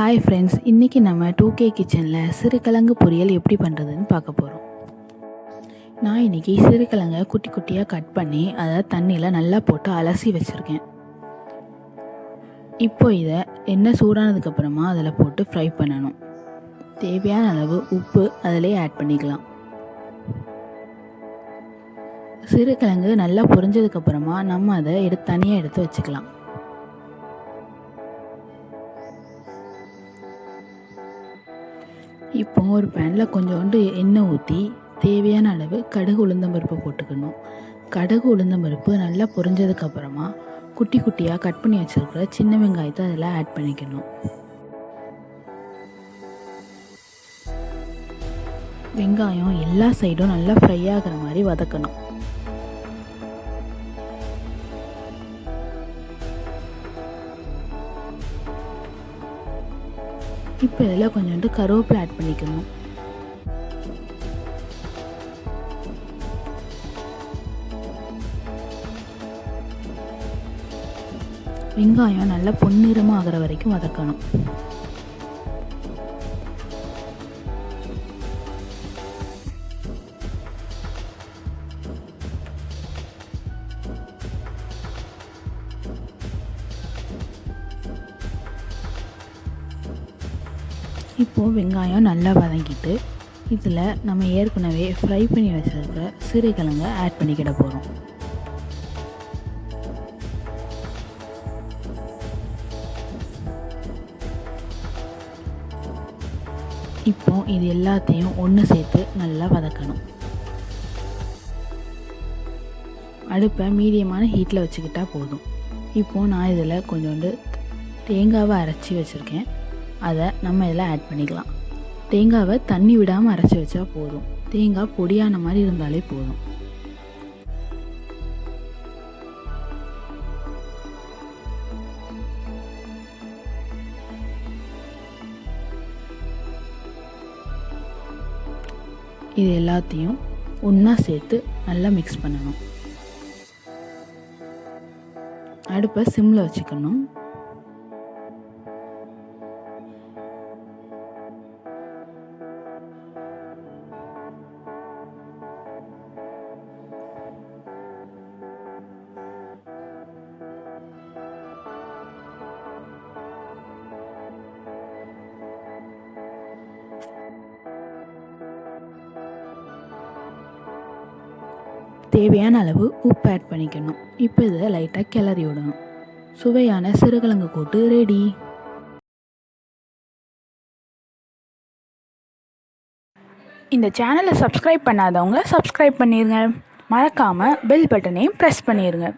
Hi friends, இன்றைக்கி நம்ம 2K கிச்சனில் சிறுகிழங்கு பொரியல் எப்படி பண்ணுறதுன்னு பார்க்க போகிறோம். நான் இன்றைக்கி சிறுகிழங்கை குட்டி குட்டியாக கட் பண்ணி அதை தண்ணியில் நல்லா போட்டு அலசி வச்சுருக்கேன். இப்போ இதை எண்ணெய் சூடானதுக்கப்புறமா அதில் போட்டு ஃப்ரை பண்ணணும். தேவையான அளவு உப்பு அதிலே ஆட் பண்ணிக்கலாம். சிறுகிழங்கு நல்லா பொரிஞ்சதுக்கப்புறமா நம்ம அதை தனியாக எடுத்து வச்சுக்கலாம். இப்போ ஒரு பேனில் கொஞ்சோண்டு எண்ணெய் ஊற்றி தேவையான அளவு கடுகு உளுந்தம்பருப்பு போட்டுக்கணும். கடுகு உளுந்தம்பருப்பு நல்லா பொரிஞ்சதுக்கப்புறமா குட்டி குட்டியாக கட் பண்ணி வச்சுருக்கிற சின்ன வெங்காயத்தை அதில் ஆட் பண்ணிக்கணும். வெங்காயம் எல்லா சைடும் நல்லா ஃப்ரை ஆகிற மாதிரி வதக்கணும். இப்போ இதில் கொஞ்சோண்டு கருவேப்பிலை ஆட் பண்ணிக்கணும். வெங்காயம் நல்லா பொன்னிறமாக ஆகிற வரைக்கும் வதக்கணும். இப்போது வெங்காயம் நல்லா வதங்கிட்டு இதில் நம்ம ஏற்கனவே ஃப்ரை பண்ணி வச்சுருக்கிற சிறுகிழங்கை ஆட் பண்ணிக்கிட போகிறோம். இப்போ இது எல்லாத்தையும் ஒன்று சேர்த்து நல்லா வதக்கணும். அடுப்பை மீடியமான ஹீட்டில் வச்சுக்கிட்டால் போதும். இப்போது நான் இதில் கொஞ்சோண்டு தேங்காவை அரைச்சி வச்சுருக்கேன். அதை நம்ம இதில் ஆட் பண்ணிக்கலாம். தேங்காவை தண்ணி விடாமல் அரைச்சி வச்சா போதும். தேங்காய் பொடியான மாதிரி இருந்தாலே போதும். இது எல்லாத்தையும் ஒன்றா சேர்த்து நல்லா மிக்ஸ் பண்ணணும். அடுப்பை சிம்மில் வச்சுக்கணும். தேவையான அளவு உப்பு ஆட் பண்ணிக்கணும். இப்போ இதை லைட்டாக கிளறி விடணும். சுவையான சிறுகிழங்கு கூட்டு ரெடி. இந்த சேனலை சப்ஸ்கிரைப் பண்ணாதவங்க சப்ஸ்கிரைப் பண்ணிடுங்க. மறக்காமல் பெல் பட்டனையும் ப்ரெஸ் பண்ணிடுங்க.